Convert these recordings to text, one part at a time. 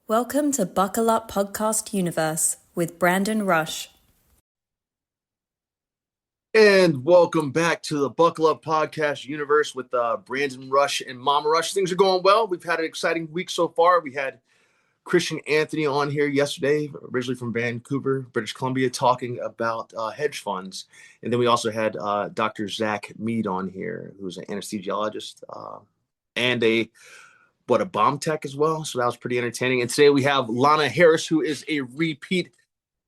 Welcome to Buckle Up Podcast Universe with Brandon Rush. And welcome back to the Buckle Up Podcast Universe with Brandon Rush and Mama Rush. Things are going well. We've had an exciting week so far. We had Christian Anthony on here yesterday, originally from Vancouver, British Columbia, talking about hedge funds. And then we also had Dr. Zach Mead on here, who's an anesthesiologist and a bomb tech as well. So that was pretty entertaining. And today we have Lana Harris, who is a repeat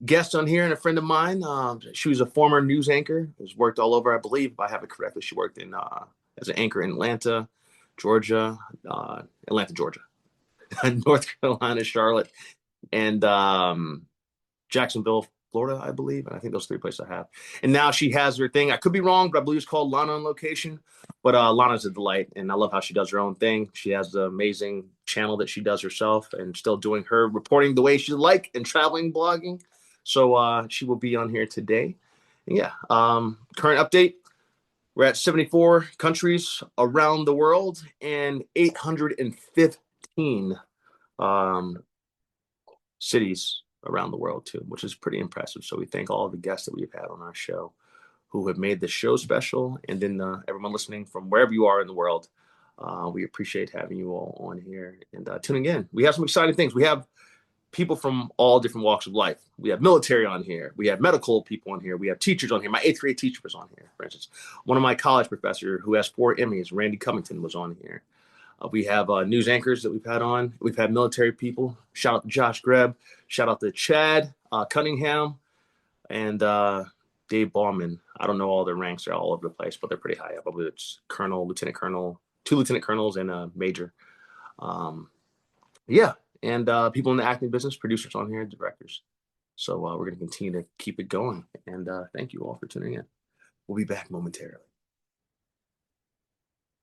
guest on here and a friend of mine. She was a former news anchor, has worked all over, I believe, if I have it correctly. She worked in as an anchor in Atlanta, Georgia, North Carolina, Charlotte, and Jacksonville, Florida, I believe. And I think those three places I have. And now she has her thing. I could be wrong, but I believe it's called Lana On Location. But Lana's a delight, and I love how she does her own thing. She has the amazing channel that she does herself and still doing her reporting the way she like and traveling blogging. So she will be on here today. And yeah, current update. We're at 74 countries around the world and 815 cities around the world too, which is pretty impressive. So we thank all of the guests that we've had on our show who have made the show special. And then everyone listening from wherever you are in the world, we appreciate having you all on here and tuning in. We have some exciting things. We have people from all different walks of life. We have military on here. We have medical people on here. We have teachers on here. My 8th grade teacher was on here, for instance. One of my college professors who has 4 Emmys, Randy Covington, was on here. We have news anchors that we've had on. We've had military people. Shout out to Josh Greb. Shout out to Chad Cunningham and Dave Ballman. I don't know all their ranks. They're all over the place, but they're pretty high up. I believe it's colonel, lieutenant colonel, 2 lieutenant colonels, and a major. Yeah. And people in the acting business, producers on here, directors. So we're going to continue to keep it going. And thank you all for tuning in. We'll be back momentarily.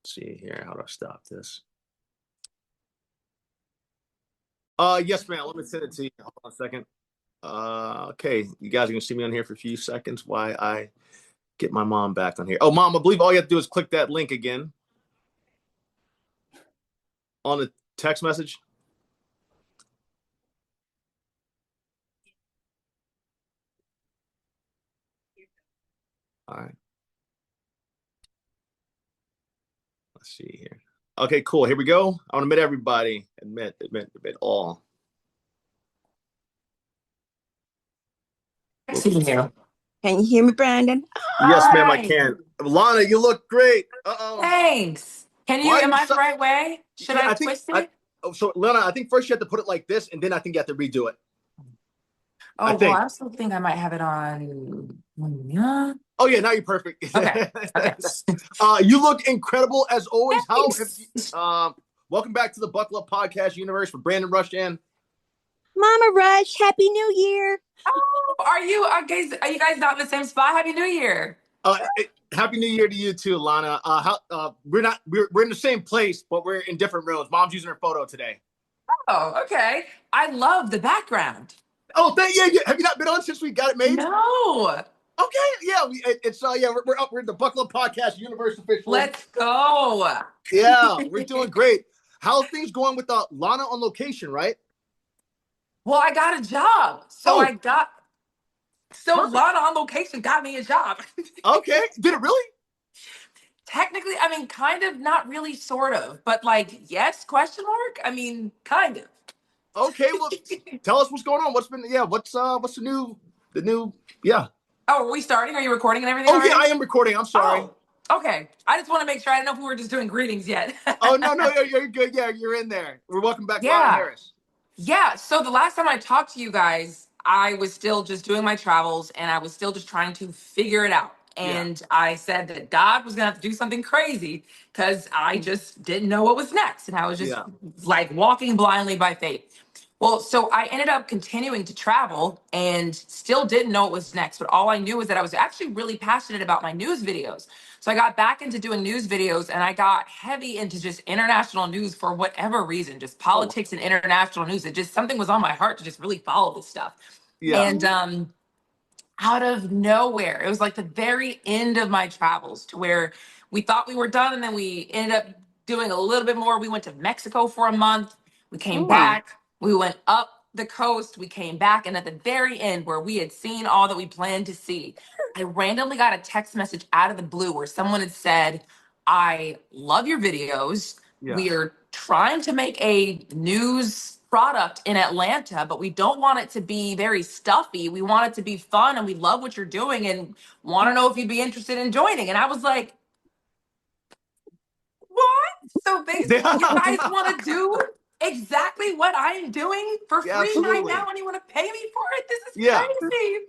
Let's see here. How do I stop this? Yes, ma'am. Let me send it to you. Hold on a second. Okay. You guys are going to see me on here for a few seconds while I get my mom back on here. Oh, Mom, I believe all you have to do is click that link again on the text message. All right. Let's see here. Okay, cool. Here we go. I want to admit everybody. Admit all. See you. Can you hear me, Brandon? Yes, ma'am, I can. Lana, you look great. Uh-oh. Thanks. Am I the right way? Should I twist it? So, Lana, I think first you have to put it like this, and then I think you have to redo it. I still think I might have it on. Yeah. Oh, yeah, now you're perfect. Okay. You look incredible as always. Welcome back to the Buckle Up Podcast Universe for Brandon Rush and Mama Rush. Happy New Year. Oh, are you guys not in the same spot? Happy New Year. Happy New Year to you too, Lana. We're in the same place, but we're in different rooms. Mom's using her photo today. Oh, okay. I love the background. Oh, yeah. Have you not been on since we got it made? No. Okay, yeah. We're in the Buckle Up Podcast Universe officially. Let's go. Yeah, we're doing great. How's things going with Lana On Location, right? Well, I got a job. Lana On Location got me a job. Okay. Did it really? Technically, I mean, kind of, not really, sort of, but yes, question mark? I mean, kind of. Okay, well, tell us what's going on. What's the new, yeah. Oh, are we starting? Are you recording and everything? Oh, yeah, I am recording. I'm sorry. Oh, okay. I just want to make sure. I didn't know if we were just doing greetings yet. Oh, no, you're good. Yeah, you're in there. We're welcome back, Lana Harris. Yeah, so the last time I talked to you guys, I was still just doing my travels, and I was still just trying to figure it out. And I said that God was going to have to do something crazy because I just didn't know what was next. And I was just walking blindly by faith. Well, so I ended up continuing to travel and still didn't know what was next. But all I knew was that I was actually really passionate about my news videos. So I got back into doing news videos, and I got heavy into just international news for whatever reason, just politics and international news. It just, something was on my heart to just really follow this stuff. Yeah. And out of nowhere, it was like the very end of my travels to where we thought we were done, and then we ended up doing a little bit more. We went to Mexico for a month. We came back. We went up the coast, we came back, and at the very end, where we had seen all that we planned to see, I randomly got a text message out of the blue where someone had said, I love your videos. Yeah. We're trying to make a news product in Atlanta, but we don't want it to be very stuffy. We want it to be fun, and we love what you're doing and want to know if you'd be interested in joining. And I was like, what? So basically, you guys want to do exactly what I'm doing for free right now, and you want to pay me for it? This is crazy.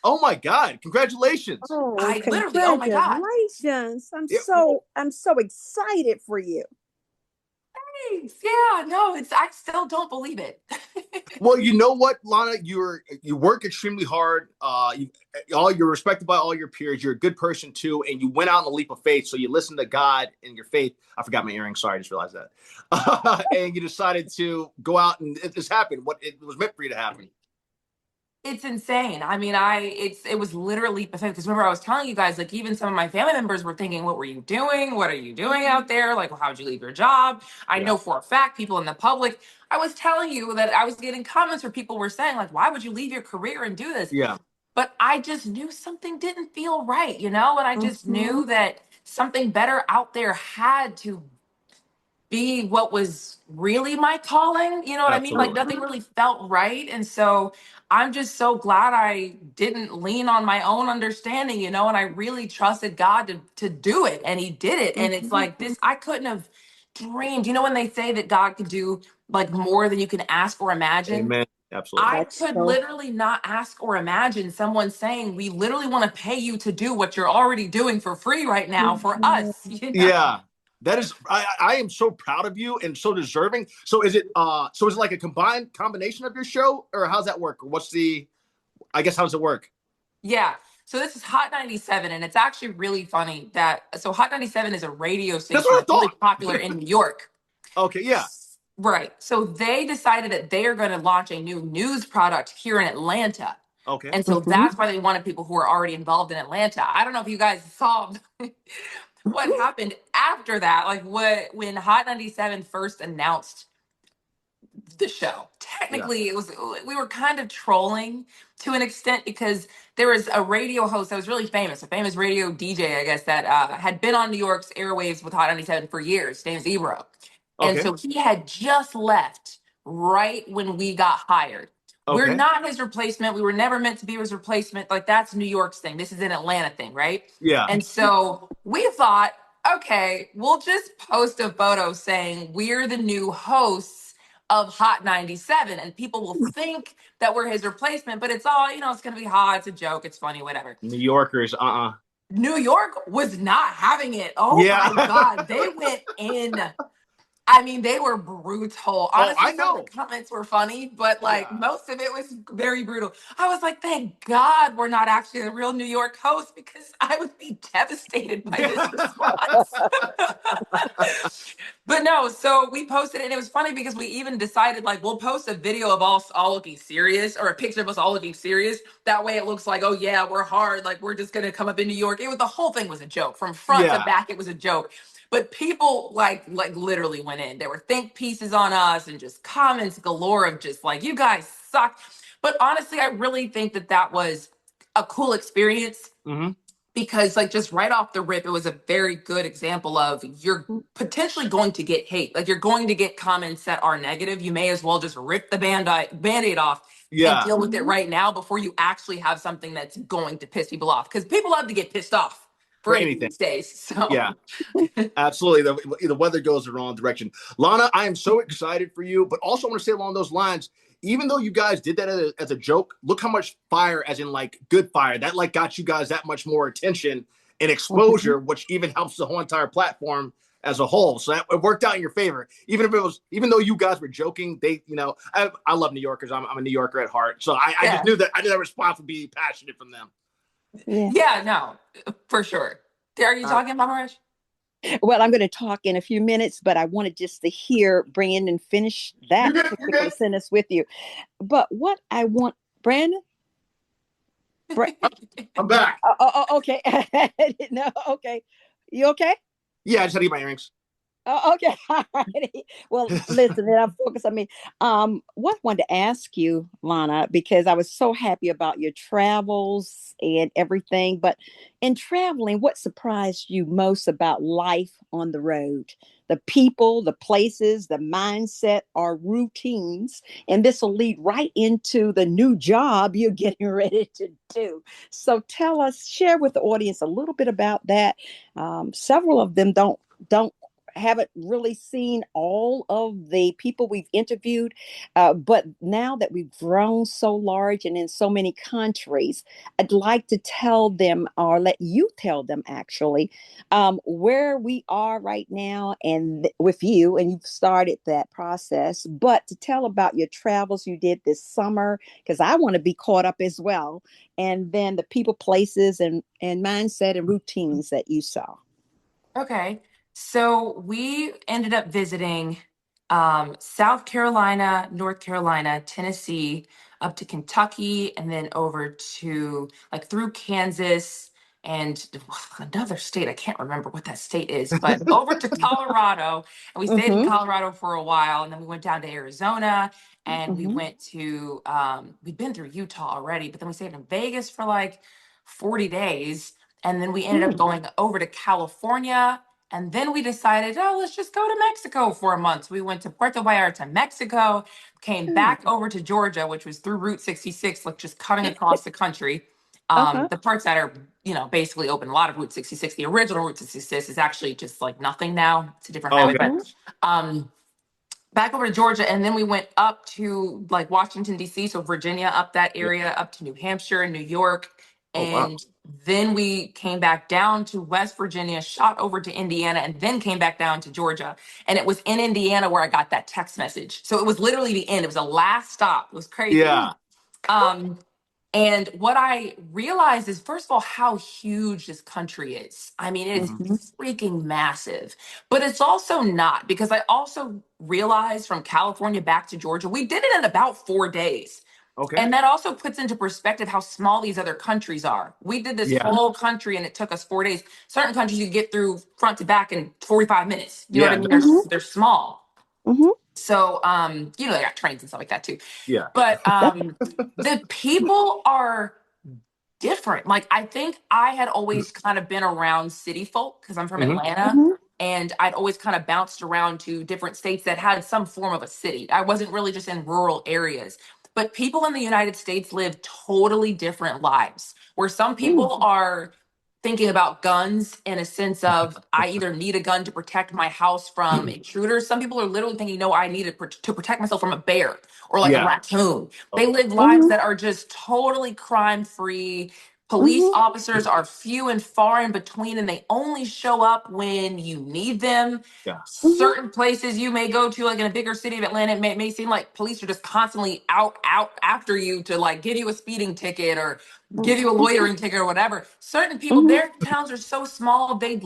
Oh my God! Congratulations! Oh, I literally, oh my God! Congratulations! I'm so excited for you. Thanks. Yeah, no, I still don't believe it. Well, you know what, Lana, you work extremely hard. You're respected by all your peers. You're a good person too, and you went out on a leap of faith. So you listened to God and your faith. I forgot my earring. Sorry, I just realized that. And you decided to go out, and this happened. What it was meant for you to happen. It's insane. I mean, it was literally pathetic because remember I was telling you guys, like even some of my family members were thinking, what were you doing? What are you doing out there? Like, well, how'd you leave your job? I know for a fact people in the public, I was telling you that I was getting comments where people were saying like, why would you leave your career and do this? Yeah. But I just knew something didn't feel right, you know? And I just knew that something better out there had to be what was really my calling. You know what I mean? Like nothing really felt right. And so I'm just so glad I didn't lean on my own understanding, you know, and I really trusted God to do it. And he did it. And it's like this, I couldn't have dreamed, you know, when they say that God could do like more than you can ask or imagine. Amen. Absolutely. I could literally not ask or imagine someone saying, we literally want to pay you to do what you're already doing for free right now for us. You know? Yeah. That is, I am so proud of you and so deserving. So is it like a combination of your show, or how's that work? Or how does it work? Yeah. So this is Hot 97, and it's actually really funny so Hot 97 is a radio station that's really popular in New York. Okay. Yeah. Right. So they decided that they are going to launch a new news product here in Atlanta. Okay. And so that's why they wanted people who are already involved in Atlanta. I don't know if you guys saw what happened after that, like when Hot 97 first announced the show. Technically, we were kind of trolling to an extent because there was a radio host that was really famous, a famous radio DJ, I guess, that had been on New York's airwaves with Hot 97 for years. His name's Ebro. And so he had just left right when we got hired. We're not his replacement. We were never meant to be his replacement. Like, that's New York's thing. This is an Atlanta thing, right? Yeah. And so we thought, okay, we'll just post a photo saying we're the new hosts of Hot 97, and people will think that we're his replacement, but it's all, you know, it's going to be hot. It's a joke. It's funny, whatever. New Yorkers, New York was not having it. Oh my God. They went in. I mean, they were brutal. Honestly, I know. Some of the comments were funny, but like most of it was very brutal. I was like, thank God we're not actually a real New York host, because I would be devastated by this response. But no, so we posted it, and it was funny because we even decided like we'll post a video of us all looking serious, or a picture of us all looking serious. That way it looks like, oh yeah, we're hard. Like we're just going to come up in New York. The whole thing was a joke. From front to back, it was a joke. But people like literally went in. There were think pieces on us and just comments galore of just like, you guys suck. But honestly, I really think that was a cool experience, because like just right off the rip, it was a very good example of you're potentially going to get hate. Like you're going to get comments that are negative. You may as well just rip the Band-Aid off and deal with it right now before you actually have something that's going to piss people off. Because people love to get pissed off for anything these days. So yeah, absolutely. The weather goes the wrong direction. Lana, I am so excited for you, but also I want to say along those lines, even though you guys did that as a joke, look how much fire, as in like good fire, that like got you guys that much more attention and exposure, which even helps the whole entire platform as a whole. So that it worked out in your favor. Even though you guys were joking, I love New Yorkers. I'm a New Yorker at heart. So I just knew that response would be passionate from them. Yeah, no, for sure. Are you talking, Mama Rush? Well, I'm going to talk in a few minutes, but I wanted just to bring in and finish that particular sentence with you. But what I want, Brandon? I'm back. Okay. No, okay. You okay? Yeah, I just had to get my earrings. Oh, okay. All righty. Well, listen, then I focus on me. What I wanted to ask you, Lana, because I was so happy about your travels and everything, but in traveling, what surprised you most about life on the road? The people, the places, the mindset, or routines. And this will lead right into the new job you're getting ready to do. So tell us, share with the audience a little bit about that. Several of them don't haven't really seen all of the people we've interviewed, but now that we've grown so large and in so many countries, I'd like to tell them, or let you tell them actually, where we are right now and with you, and you've started that process, but to tell about your travels you did this summer, because I want to be caught up as well, and then the people, places, and mindset and routines that you saw. Okay. So we ended up visiting South Carolina, North Carolina, Tennessee, up to Kentucky, and then over to like through Kansas and another state. I can't remember what that state is, but over to Colorado. And we stayed in Mm-hmm. Colorado for a while. And then we went down to Arizona and we Mm-hmm. went to, we'd been through Utah already, but then we stayed in Vegas for like 40 days. And then we ended up going over to California. And then we decided, oh, let's just go to Mexico for a month. So we went to Puerto Vallarta, Mexico, came back over to Georgia, which was through Route 66, like just cutting across the country. Uh-huh. The parts that are, basically open, a lot of Route 66. The original Route 66 is actually just like nothing now. It's a different highway. Okay. But back over to Georgia, and then we went up to like Washington, D.C., so Virginia, up that Yeah. area, up to New Hampshire and New York. Oh, wow. And then we came back down to West Virginia, shot over to Indiana, and then came back down to Georgia. And it was in Indiana where I got that text message. So it was literally the end. It was the last stop. It was crazy. Yeah. Um, and what I realized is, first of all, how huge this country is. I mean, it's Mhm. freaking massive, but it's also not, because I also realized from California back to Georgia, we did it in about 4 days. Okay. And that also puts into perspective how small these other countries are. We did this Yeah. whole country and it took us 4 days. Certain countries you get through front to back in 45 minutes. You know what I Yeah. mean? Mm-hmm. They're small. Mm-hmm. So, they got trains and stuff like that too. Yeah. But the people are different. Like, I think I had always kind of been around city folk because I'm from Hmm. Atlanta, Mm-hmm. and I'd always kind of bounced around to different states that had some form of a city. I wasn't really just in rural areas. But people in the United States live totally different lives, where some people are thinking about guns in a sense of, I either need a gun to protect my house from intruders. Some people are literally thinking, no, I need it to protect myself from a bear or like a Yeah. raccoon. They Okay. live lives Mm-hmm. that are just totally crime free. Police Mm-hmm. officers are few and far in between, and they only show up when you need them. Yeah. Mm-hmm. Certain places you may go to, like in a bigger city of Atlanta, it may seem like police are just constantly out after you to like give you a speeding ticket or give you a loitering ticket or whatever. Certain people, Mm-hmm. their towns are so small, they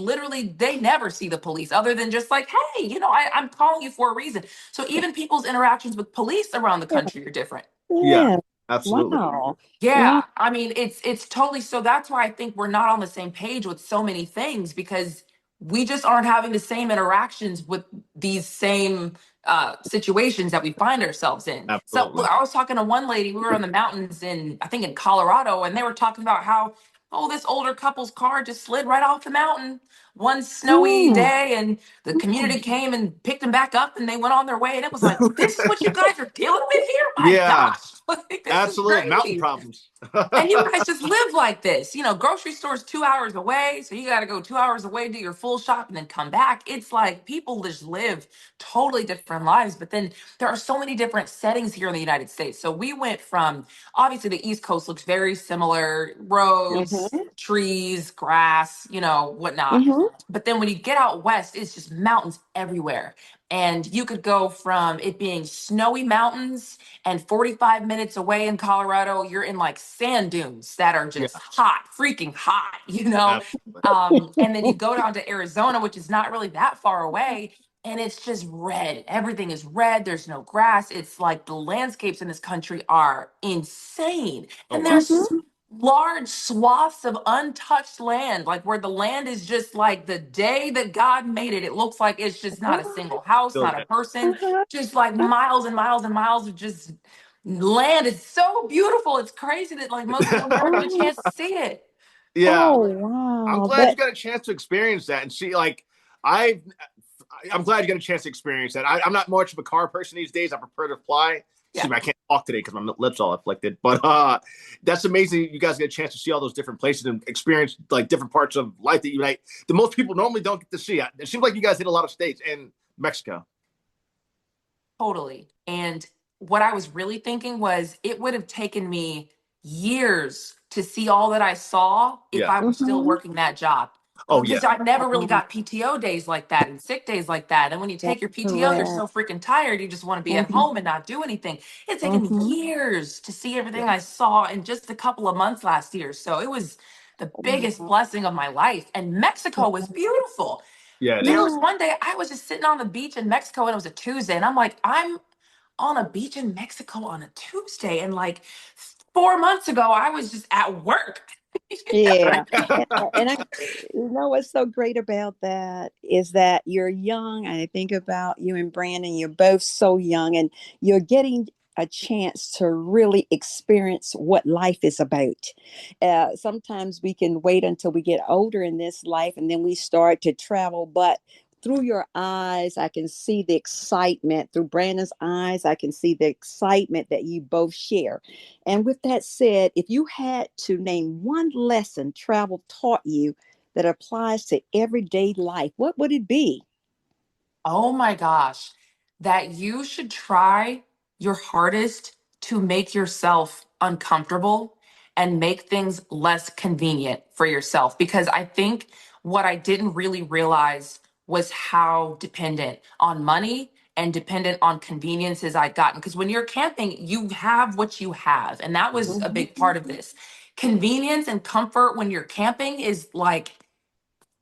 never see the police other than just like, hey, I'm calling you for a reason. So even people's interactions with police around the country are different. Yeah. Yeah. Absolutely. Wow. Yeah, Wow. I mean, it's totally, so that's why I think we're not on the same page with so many things, because we just aren't having the same interactions with these same situations that we find ourselves in. So Absolutely. look, I was talking to one lady, we were in the mountains I think in Colorado, and they were talking about how, oh, this older couple's car just slid right off the mountain one snowy Mm. day, and the community came and picked them back up and they went on their way. And it was like, this is what you guys are dealing with here? My Yeah. gosh, like, this is Absolute mountain crazy. problems. And you guys just live like this. Grocery store's 2 hours away. So you got to go 2 hours away, do your full shop, and then come back. It's like people just live totally different lives. But then there are so many different settings here in the United States. So we went from, obviously, the East Coast looks very similar: roads, Mm-hmm. trees, grass, whatnot. Mm-hmm. But then when you get out west, it's just mountains everywhere. And you could go from it being snowy mountains, and 45 minutes away in Colorado, you're in like sand dunes that are Yeah. just hot, freaking hot, Absolutely. And then you go down to Arizona, which is not really that far away, and it's just red. Everything is red. There's no grass. It's like the landscapes in this country are insane. Oh, And wow. large swaths of untouched land, like where the land is just like the day that God made it. It looks like it's just not a single house, Feel not a that. person, Uh-huh. just like miles and miles and miles of just land. It's so beautiful. It's crazy that like most people never get a Oh, chance to see it. Yeah, oh I'm wow. glad you got a chance to experience that and see. Like, I, I'm glad you got a chance to experience that. I'm not much of a car person these days. I prefer to fly. Yeah. Excuse me, I can't talk today because my lips all afflicted. But that's amazing. You guys get a chance to see all those different places and experience like different parts of life that the most people normally don't get to see. It seems like you guys hit a lot of states and Mexico. Totally. And what I was really thinking was it would have taken me years to see all that I saw if Yeah. I was still Mm-hmm. working that job. Oh Because yeah. I never really Oh, got PTO days like that and sick days like that. And when you that's take your PTO, you're correct. so freaking tired. You just want to be at Mm-hmm. home and not do anything. It's taken me Mm-hmm. years to see Yeah. everything I saw in just a couple of months last year. So it was the biggest Wow. blessing of my life. And Mexico was beautiful. Yeah, it There is. was one day I was just sitting on the beach in Mexico and it was a Tuesday. And I'm like, I'm on a beach in Mexico on a Tuesday. And like 4 months ago, I was just at work. Yeah. And you know what's so great about that is that you're young. I think about you and Brandon, you're both so young and you're getting a chance to really experience what life is about. Sometimes we can wait until we get older in this life and then we start to travel, but through your eyes, I can see the excitement. Through Brandon's eyes, I can see the excitement that you both share. And with that said, if you had to name one lesson travel taught you that applies to everyday life, what would it be? Oh my gosh, that you should try your hardest to make yourself uncomfortable and make things less convenient for yourself. Because I think what I didn't really realize was how dependent on money and dependent on conveniences I'd gotten. Because when you're camping, you have what you have. And that was a Mhm. big part of this. Convenience and comfort when you're camping is like,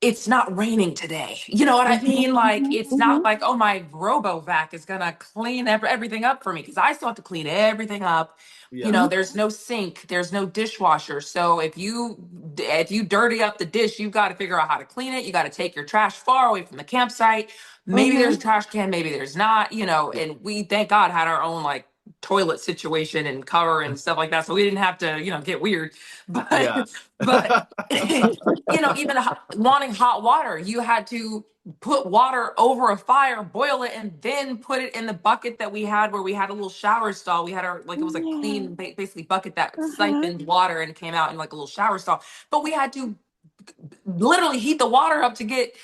it's not raining today. You know what I Mhm. mean? Like, it's not Mhm. like, oh, my RoboVac is gonna clean everything up for me because I still have to clean everything up. You Yeah. know, there's no sink, there's no dishwasher. So if you dirty up the dish, you've got to figure out how to clean it. You got to take your trash far away from the campsite. Maybe there's a Mhm. trash can, maybe there's not. You know, Yeah. and we thank God had our own like toilet situation and cover and stuff like that, so we didn't have to get weird. But Yeah. but even wanting hot water, you had to put water over a fire, boil it, and then put it in the bucket that we had where we had a little shower stall. We had our, like, it was a Yeah. clean, basically bucket that Uh-huh. siphoned water and came out in like a little shower stall. But we had to literally heat the water up to get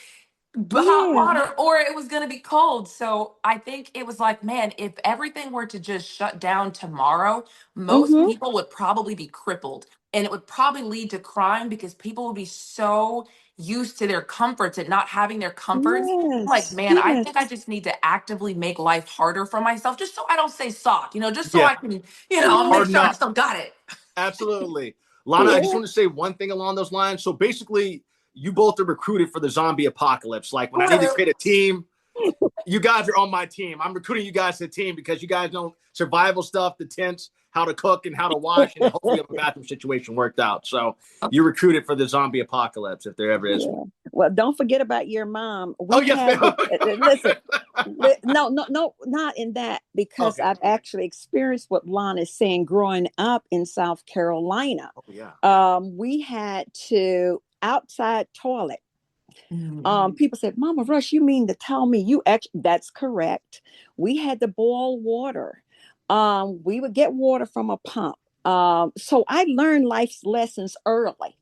hot Yeah. water or it was going to be cold. So I think it was like, man, if everything were to just shut down tomorrow, most Mhm. people would probably be crippled and it would probably lead to crime because people would be so used to their comforts and not having their comforts. I'm like, Yes. man, I think I Yes. just need to actively make life harder for myself just so I don't say soft, just so Yeah. I can, make Harden sure I up. still got it. Absolutely. Lana, I just Yeah. want to say one thing along those lines. So basically, you both are recruited for the zombie apocalypse. Like when I need to create a team, you guys are on my team. I'm recruiting you guys to the team because you guys know survival stuff, the tents, how to cook and how to wash, and hopefully you have a bathroom situation worked out. So you're recruited for the zombie apocalypse if there ever is Yeah. one. Well, don't forget about your mom. Oh, We yes, had ma'am. the listen. No, no, no, not in that because Okay. I've actually experienced what Lon is saying growing up in South Carolina. Oh, yeah. We had to outside toilet. Mhm. People said, Mama Rush, you mean to tell me you actually, that's correct. We had to boil water. We would get water from a pump. So I learned life's lessons early.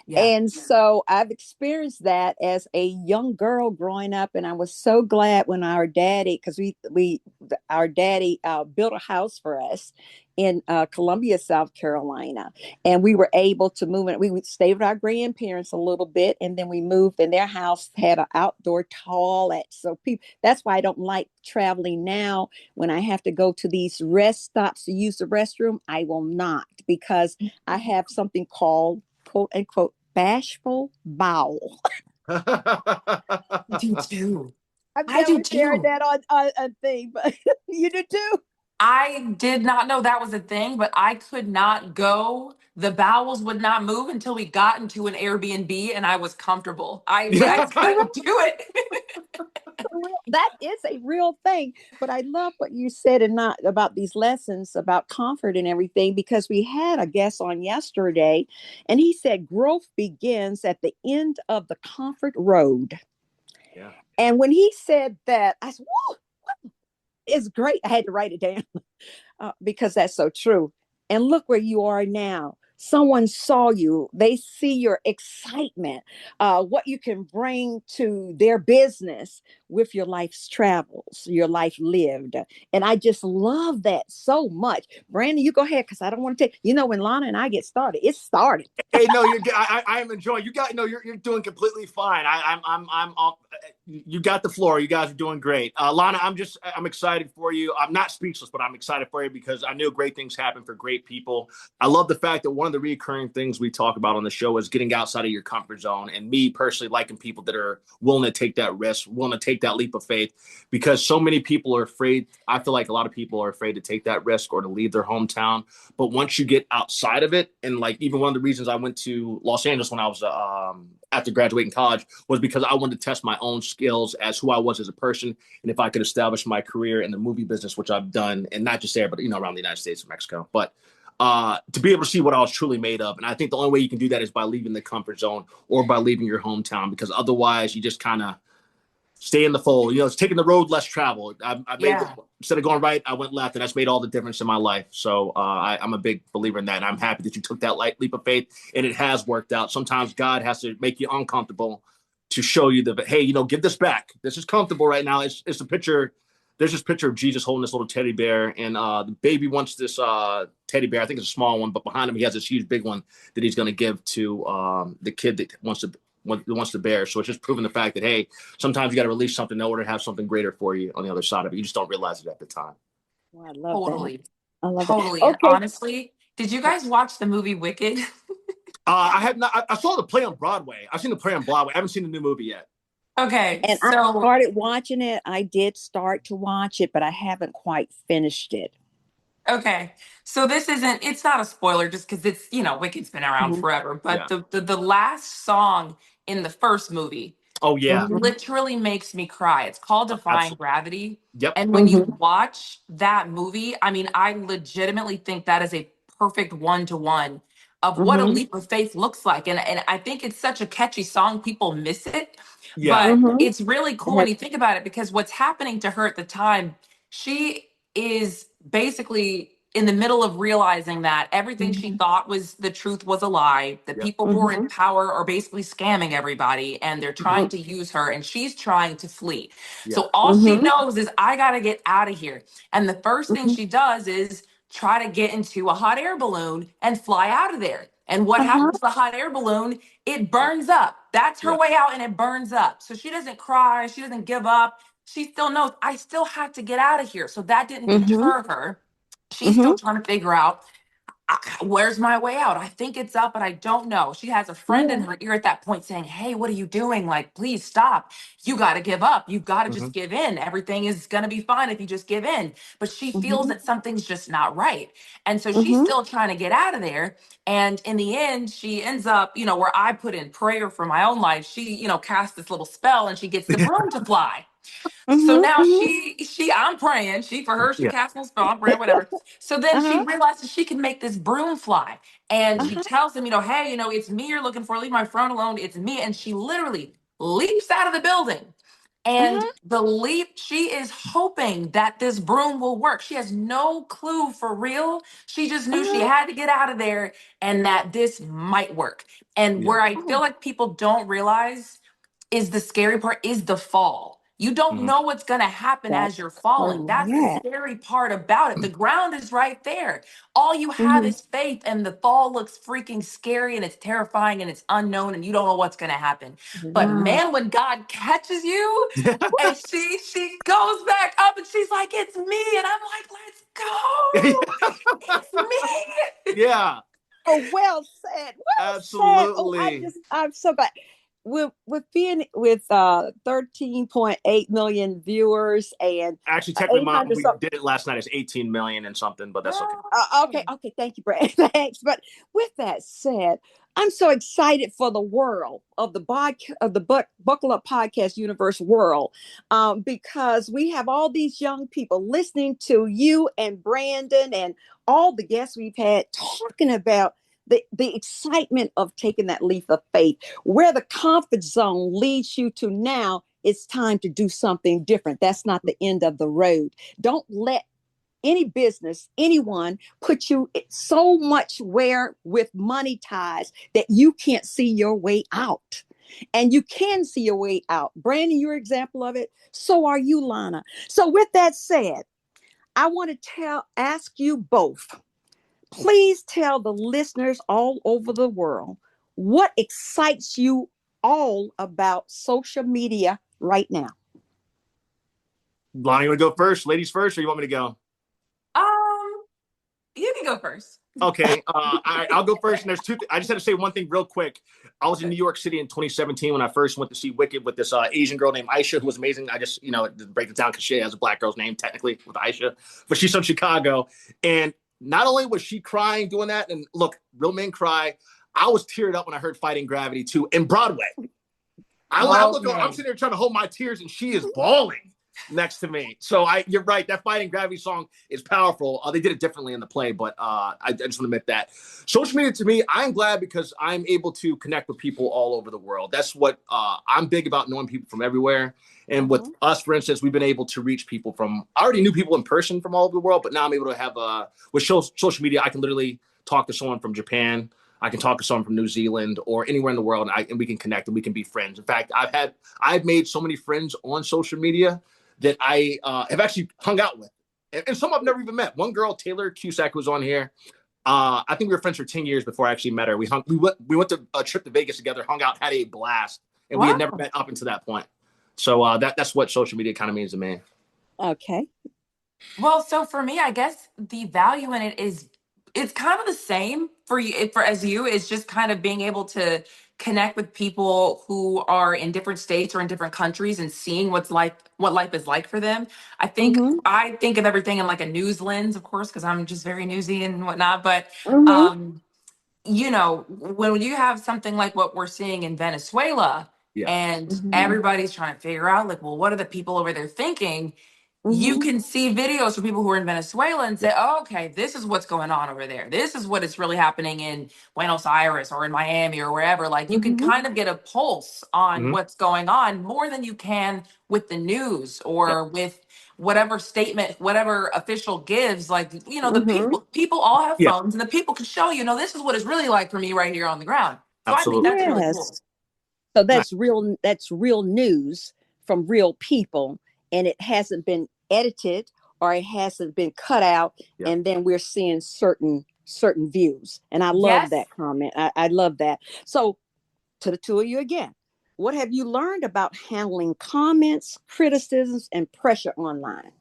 Yeah. And so I've experienced that as a young girl growing up, and I was so glad when our daddy, because our daddy built a house for us in Columbia, South Carolina, and we were able to move in. We would stay with our grandparents a little bit, and then we moved, and their house had an outdoor toilet. So people, that's why I don't like traveling now. When I have to go to these rest stops to use the restroom, I will not because I have something called quote unquote bashful bowel. I do too. I've I never do shared too. that on a thing, but you do too. I did not know that was a thing, but I could not go. The bowels would not move until we got into an Airbnb and I was comfortable. I That's correct. couldn't do it. That is a real thing. But I love what you said and not about these lessons about comfort and everything, because we had a guest on yesterday and he said growth begins at the end of the comfort road. Yeah. And when he said that, I said, whoa, it's great. I had to write it down because that's so true. And look where you are now. Someone saw you. They see your excitement, what you can bring to their business with your life's travels, your life lived. And I just love that so much. Brandon, you go ahead because I don't want to take, when Lana and I get started, it started. Hey, no, I am enjoying. You got no. You're doing completely fine. I'm. You got the floor. You guys are doing great. Lana, I'm excited for you. I'm not speechless, but I'm excited for you because I know great things happen for great people. I love the fact that one of the recurring things we talk about on the show is getting outside of your comfort zone. And me personally liking people that are willing to take that risk, willing to take that leap of faith, because so many people are afraid. I feel like a lot of people are afraid to take that risk or to leave their hometown. But once you get outside of it, and like even one of the reasons I went to Los Angeles when I was after graduating college was because I wanted to test my own skills as who I was as a person, and if I could establish my career in the movie business, which I've done, and not just there, but around the United States and Mexico. But to be able to see what I was truly made of, and I think the only way you can do that is by leaving the comfort zone or by leaving your hometown, because otherwise you just kind of stay in the fold. It's taking the road less traveled. I made instead of going right, I went left, and that's made all the difference in my life. So I'm a big believer in that, and I'm happy that you took that leap of faith, and it has worked out. Sometimes God has to make you uncomfortable to show you hey, give this back. This is comfortable right now. It's a picture. There's this picture of Jesus holding this little teddy bear, and the baby wants this teddy bear. I think it's a small one, but behind him he has this huge big one that he's going to give to the kid that wants to bear. So it's just proving the fact that, hey, sometimes you got to release something in order to have something greater for you on the other side of it. You just don't realize it at the time. Oh, I love Totally. that. I love Totally. that. And Okay. honestly, did you guys watch the movie Wicked? I have not. I saw the play on Broadway. I've seen the play on Broadway. I haven't seen the new movie yet. Okay, And I so started watching it. I did start to watch it, but I haven't quite finished it. okay. So it's not a spoiler just because Wicked's been around Mhm. forever, but Yeah. the last song in the first movie Oh yeah. literally makes me cry. It's called Defying Absolutely. Gravity. Yep. And when you watch that movie, I mean, I legitimately think that is a perfect one-to-one of what a leap of faith looks like. And I think it's such a catchy song, people miss it. Yeah. But it's really cool when you think about it, because what's happening to her at the time, she is basically in the middle of realizing that everything she thought was the truth was a lie. The Yep. people who are in power are basically scamming everybody and they're trying to use her, and she's trying to flee. Yeah. So all she knows is, I got to get out of here. And the first thing she does is try to get into a hot air balloon and fly out of there. And what happens to the hot air balloon? It burns up. That's her Yeah. way out, and it burns up. So she doesn't cry. She doesn't give up. She still knows, I still have to get out of here. So that didn't deter her. She's still trying to figure out, where's my way out? I think it's up, but I don't know. She has a friend in her ear at that point saying, hey, what are you doing? Like, please stop. You got to give up. You got to just give in. Everything is going to be fine if you just give in. But she feels that something's just not right. And so she's still trying to get out of there. And in the end, she ends up, where I put in prayer for my own life, she, casts this little spell and she gets the broom to fly. So now I'm praying. For her, she Yeah. casts no spell, I'm praying, whatever. So then she realizes she can make this broom fly. And she tells him, hey, it's me you're looking for. Leave my phone alone. It's me. And she literally leaps out of the building. And the leap, she is hoping that this broom will work. She has no clue for real. She just knew she had to get out of there and that this might work. And where I feel like people don't realize is the scary part is the fall. You don't know what's going to happen as you're falling. That's the scary part about it. The ground is right there. All you have is faith, and the fall looks freaking scary and it's terrifying and it's unknown and you don't know what's going to happen. But man, when God catches you and she goes back up and she's like, it's me. And I'm like, let's go. It's me. Yeah. Oh, well said. Well said. Oh, Absolutely. I'm so glad. with being with 13.8 million viewers and Actually, technically, Mom, 800 we something. did it last night. It's 18 million and something, but that's okay. Okay, thank you, Brad. Thanks. But with that said, I'm so excited for the world of the Buckle Up Podcast Universe world, because we have all these young people listening to you and Brandon and all the guests we've had talking about the excitement of taking that leap of faith, where the comfort zone leads you to now. It's time to do something different. That's not the end of the road. Don't let any business, anyone put you so much where with money ties that you can't see your way out. And you can see your way out. Brandon, you're an example of it. So are you, Lana. So with that said, I want to ask you both, please tell the listeners all over the world what excites you all about social media right now. Lonnie, you want to go first? Ladies first, or you want me to go? You can go first. Okay, I'll go first. And there's two. I just had to say one thing real quick. I was in New York City in 2017 when I first went to see Wicked with this Asian girl named Aisha, who was amazing. I just, break it down because she has a black girl's name technically with Aisha, but she's from Chicago. And not only was she crying doing that, and look, real men cry. I was teared up when I heard Fighting Gravity 2 in Broadway. I'm sitting there trying to hold my tears, and she is bawling next to me. So you're right. That Fighting Gravity song is powerful. They did it differently in the play, but I just want to admit that. Social media to me, I'm glad because I'm able to connect with people all over the world. That's what I'm big about, knowing people from everywhere. And with us, for instance, we've been able to reach people I already knew people in person from all over the world, but now I'm able to have, with social media, I can literally talk to someone from Japan. I can talk to someone from New Zealand or anywhere in the world, and we can connect and we can be friends. In fact, I've made so many friends on social media that I have actually hung out with, and some I've never even met. One girl, Taylor Cusack, was on here. I think we were friends for 10 years before I actually met her. We went to a trip to Vegas together, hung out, had a blast, and we had never met up until that point. So that's what social media kind of means to me. Okay. Well, so for me, I guess the value in it is it's kind of the same for you as you is just kind of being able to connect with people who are in different states or in different countries and seeing what life is like for them. I think of everything in like a news lens, of course, because I'm just very newsy and whatnot. But when you have something like what we're seeing in Venezuela, and everybody's trying to figure out, like, well, what are the people over there thinking? You can see videos from people who are in Venezuela and say, oh, okay, this is what's going on over there. This is what is really happening in Buenos Aires or in Miami or wherever. Like, you can kind of get a pulse on what's going on more than you can with the news or with whatever statement, whatever official gives. Like, the people all have phones, and the people can show this is what it's really like for me right here on the ground. So Absolutely. I think that's really cool. So that's real news from real people, and it hasn't been edited or it hasn't been cut out, and then we're seeing certain views. And I love that comment. I love that. So to the two of you again, what have you learned about handling comments, criticisms, and pressure online?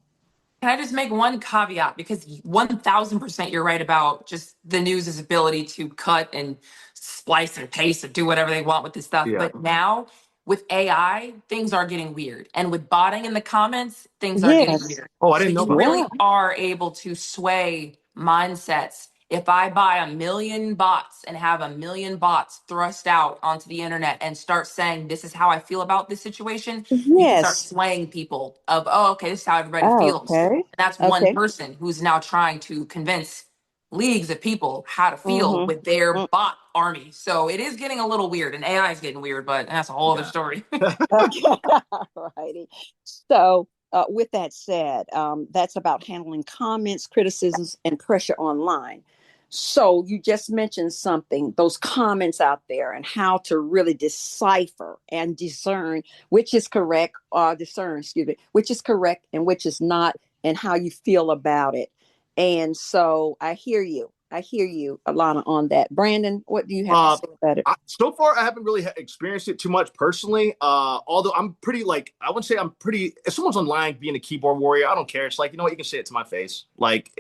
Can I just make one caveat? Because 1000% you're right about just the news's ability to cut and splice and paste and do whatever they want with this stuff. Yeah. But now with AI, things are getting weird. And with botting in the comments, things are getting weird. Oh, I didn't know You really are able to sway mindsets. If I buy 1 million bots and have 1 million bots thrust out onto the internet and start saying, this is how I feel about this situation, you can start swaying people of, oh, okay, this is how everybody feels. And that's one person who's now trying to convince leagues of people how to feel with their bot army. So it is getting a little weird, and AI is getting weird, but that's a whole other story. Righty. So with that said, that's about handling comments, criticisms, and pressure online. So you just mentioned something, those comments out there and how to really decipher and discern which is correct, which is correct and which is not, and how you feel about it. And so I hear you, Alana, on that. Brandon, what do you have to say about it? So far, I haven't really experienced it too much personally. Although I wouldn't say I'm pretty, if someone's online being a keyboard warrior, I don't care. It's like, you know what, you can say it to my face. Like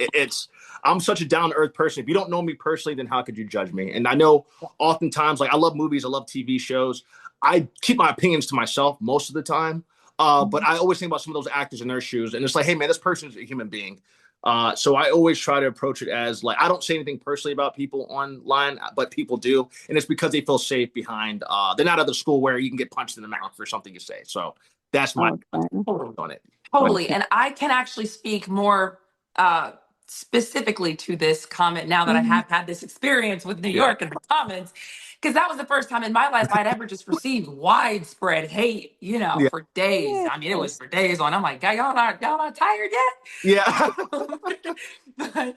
I'm such a down to earth person. If you don't know me personally, then how could you judge me? And I know oftentimes, like, I love movies, I love TV shows. I keep my opinions to myself most of the time. But I always think about some of those actors in their shoes, and it's like, hey man, this person's a human being. So I always try to approach it as like, I don't say anything personally about people online, but people do, and it's because they feel safe behind. They're not at the school where you can get punched in the mouth for something you say. So that's my Okay. on it. Totally. And I can actually speak more uh, specifically to this comment now that I Mhm. have had this experience with New Yeah, York and the comments, because that was the first time in my life I'd ever just received widespread hate, yeah, for days. I mean, it was Yes. for days on. I'm like, "God, y'all not tired yeah, yet?" but,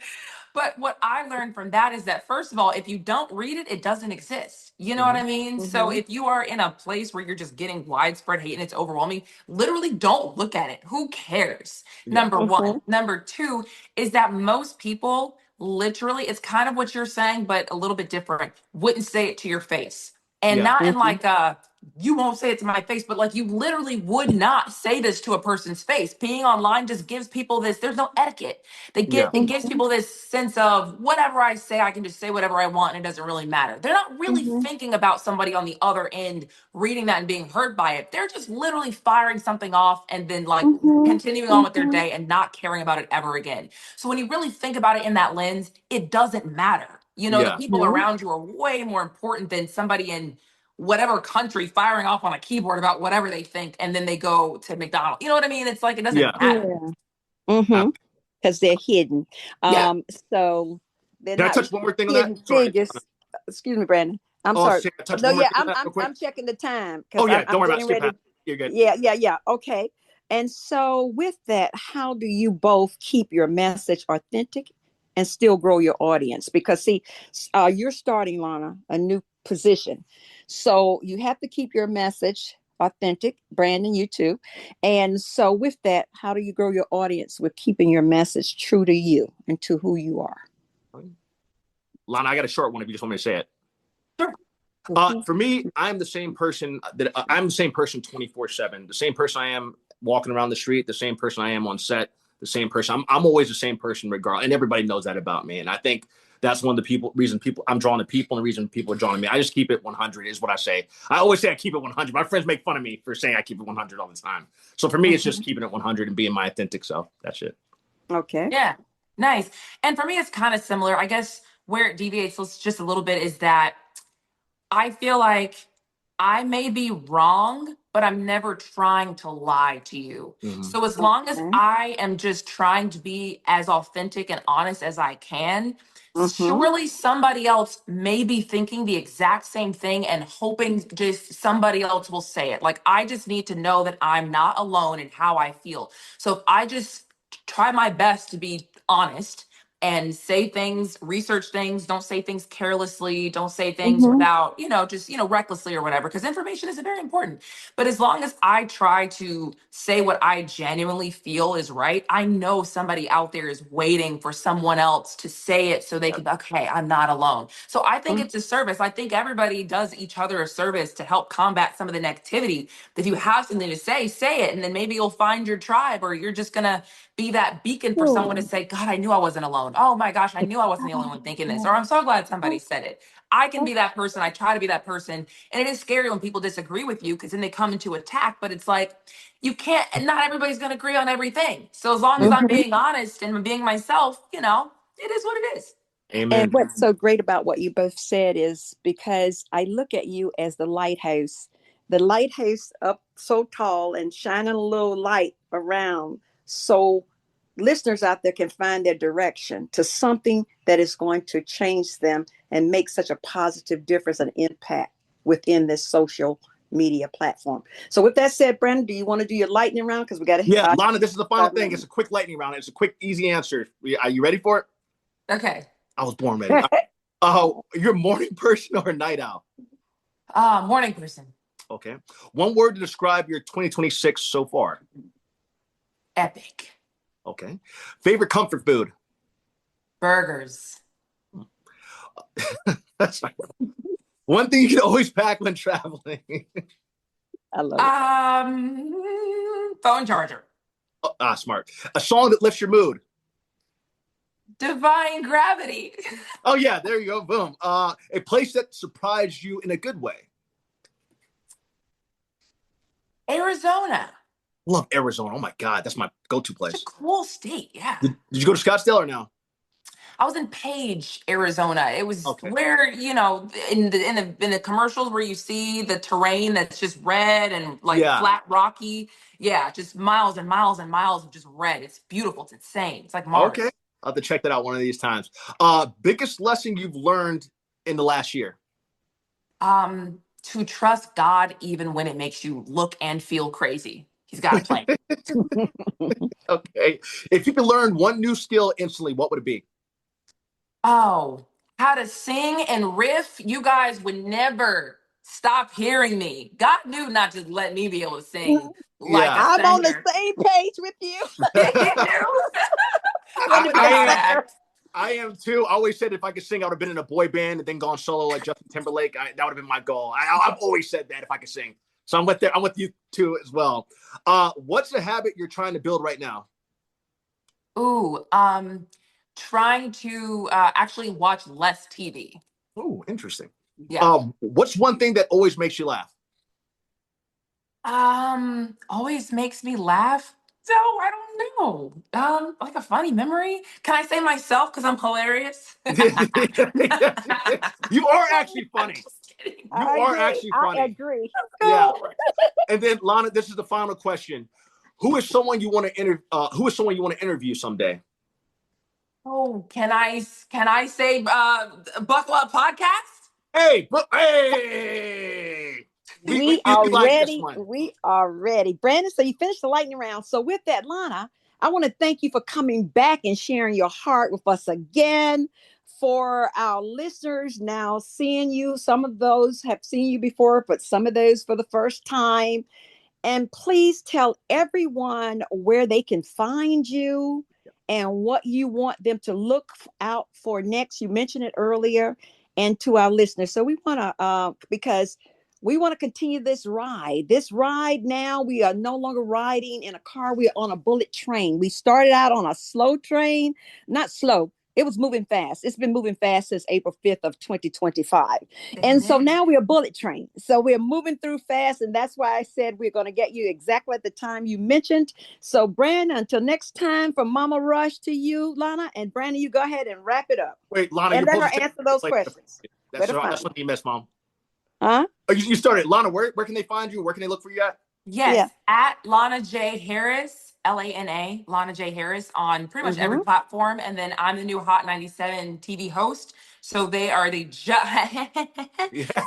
but what I learned from that is that, first of all, if you don't read it, it doesn't exist. You know what hmm I mean? So Mhm. if you are in a place where you're just getting widespread hate and it's overwhelming, literally don't look at it. Who cares? yeah, Number one. Mhm. Number two is that most people literally, it's kind of what you're saying, but a little bit different, wouldn't say it to your face. And yeah, not in Mhm. like you won't say it to my face, but like you literally would not say this to a person's face. Being online just gives people this, there's no etiquette. yeah, It gives Mhm. people this sense of whatever I say, I can just say whatever I want and it doesn't really matter. They're not really Mhm. thinking about somebody on the other end reading that and being hurt by it. They're just literally firing something off and then like Mhm. continuing on with their Mhm. day and not caring about it ever again. So when you really think about it in that lens, it doesn't matter. The yeah, people around you are way more important than somebody in whatever country firing off on a keyboard about whatever they think and then they go to McDonald's. You know what I mean? It's like it yeah. doesn't matter. Yeah. Mhm. Because they're hidden. Yeah. So they're Can I not touch one more thing on that? hidden Sorry. figures. Excuse me, Brandon. I'm Oh, sorry. can I touch No, one more yeah, thing on that real quick? I'm checking the time Oh because yeah, don't I'm worry about it. getting Skip past. ready. You're good. Yeah. Okay. And so with that, how do you both keep your message authentic and still grow your audience? Because see, you're starting, Lana, a new position. So you have to keep your message authentic. Brandon, you too. And so with that, how do you grow your audience with keeping your message true to you and to who you are? Lana, I got a short one if you just want me to say it. Sure. For me, I'm the same person that I'm the same person 24/7. The same person I am walking around the street, the same person I am on set, the same person. I'm always the same person regardless, and everybody knows that about me. And I think that's one of the reason people I'm drawn to people, and the reason people are drawn to me. I just keep it 100 is what I say. I always say I keep it 100. My friends make fun of me for saying I keep it 100 all the time. So for me, it's just Mhm. keeping it 100 and being my authentic self. That's it. Okay. Yeah. Nice. And for me, it's kind of similar. I guess where it deviates just a little bit is that I feel like I may be wrong, but I'm never trying to lie to you. Mm-hmm. So as long as Okay. I am just trying to be as authentic and honest as I can, Mm-hmm. surely somebody else may be thinking the exact same thing and hoping just somebody else will say it. Like I just need to know that I'm not alone in how I feel. So if I just try my best to be honest and say things, research things, don't say things carelessly, don't say things Mm-hmm. without, just, recklessly or whatever, because information is very important. But as long as I try to say what I genuinely feel is right, I know somebody out there is waiting for someone else to say it so they can, okay, I'm not alone. So I think it's a service. I think everybody does each other a service to help combat some of the negativity. If you have something to say it. And then maybe you'll find your tribe or you're just going to be that beacon for someone to Sure. say, God, I knew I wasn't alone. Oh my gosh, I knew I wasn't the only one thinking this. Or I'm so glad somebody said it. I can be that person. I try to be that person. And it is scary when people disagree with you because then they come into attack. But it's like, you can't, not everybody's going to agree on everything. So as long as I'm Mm-hmm. being honest and being myself, it is what it is. And Amen. what's so great about what you both said is because I look at you as the lighthouse up so tall and shining a little light around so listeners out there can find their direction to something that is going to change them and make such a positive difference and impact within this social media platform. So with that said, Brandon, do you want to do your lightning round? Because we got to Yeah, Lana, this is the final start thing. It's a quick lightning round. It's a quick, easy answer. Are you ready for it? Okay. I was born ready. You're a morning person or a night owl? Morning person. Okay. One word to describe your 2026 so far. Epic. Okay. Favorite comfort food? Burgers. That's not one thing you can always pack when traveling. I love it. Phone charger. Smart. A song that lifts your mood. Defying gravity. Oh yeah, there you go. Boom. A place that surprised you in a good way. Arizona. Love Arizona. Oh my God, that's my go-to It's a place. cool state. Yeah. Did you go to Scottsdale or no? I was in Page, Arizona. It was Okay. where, in the commercials where you see the terrain that's just red and like Yeah. flat rocky. Yeah, just miles and miles and miles of just red. It's beautiful. It's insane. It's like Okay. Mars. I'll have to check that out one of these times. Biggest lesson you've learned in the last year? To trust God even when it makes you look and feel crazy. He's got a plan. Okay. If you could learn one new skill instantly, what would it be? Oh, how to sing and riff. You guys would never stop hearing me. God knew not to let me be able to sing like a Yeah. I'm on the singer. same page with you. He knew. When I it know I how to am. act. I am too. I always said if I could sing, I would have been in a boy band and then gone solo like Justin Timberlake. That would have been my goal. I've always said that if I could sing. So I'm with there. I'm with you too as well. What's a habit you're trying to build right now? Ooh, trying to actually watch less TV. Oh, interesting. Yeah. What's one thing that always makes you laugh? Always makes me laugh. So I don't know. Like a funny memory. Can I say myself because I'm hilarious? You are actually I'm funny. just kidding. You I are agree. actually I funny. agree. Yeah. No. And then Lana, this is the final question. Who is someone you want to interview someday? Oh, can I say Buckle Up Podcast? Hey, but hey, We we are like this ready. one. We are ready. Brandon, so you finished the lightning round. So with that, Lana, I want to thank you for coming back and sharing your heart with us again. For our listeners now seeing you, some of those have seen you before, but some of those for the first time. And please tell everyone where they can find you and what you want them to look out for next. You mentioned it earlier, and to our listeners. So we want to, because we want to continue this ride. This ride now, we are no longer riding in a car. We are on a bullet train. We started out on a slow train, not slow. It was moving fast. It's been moving fast since April 5th of 2025. And so now we're a bullet train. So we're moving through fast. And that's why I said we're going to get you exactly at the time you mentioned. So, Brandon, until next time, from Mama Rush to you, Lana, and Brandon, you go ahead and wrap it up Wait, Lana, and you're let her supposed to answer those say questions. Where that's to find that's you? what you missed, Mom. Huh? Oh, you started, Lana. Where can they find you? Where can they look for you at? Yes, Yeah. at Lana J. Harris, Lana, Lana J. Harris on pretty much every Mm-hmm. platform. And then I'm the new Hot 97 TV host. So they are the Yeah.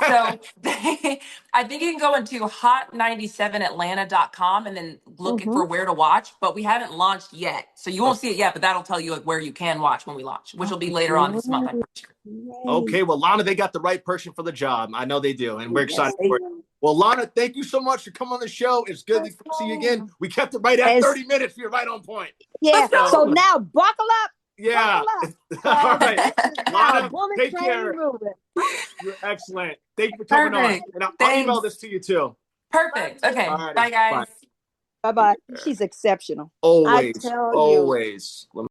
so they I think you can go into hot97atlanta.com and then look Mm-hmm. for where to watch, but we haven't launched yet. So you won't see it yet, but that'll tell you like where you can watch when we launch, which will be later on this month, I'm Great. pretty sure. Okay, well, Lana, they got the right person for the job. I know they do, and we're Yes, excited they for it. do. Well, Lana, thank you so much for coming on the show. It's good to see you again. We kept it right at As 30 minutes. You're right on point. yeah. Let's So, So go. now buckle up, yeah. buckle up, All because right. this is now Lana, bullet take train care. moving. You're excellent. Thank you for coming on. Perfect. And I'll email this Thanks. to you too. Perfect. All Okay. righty. Bye, Bye. guys. Bye bye. She's exceptional. I Always, tell you. always.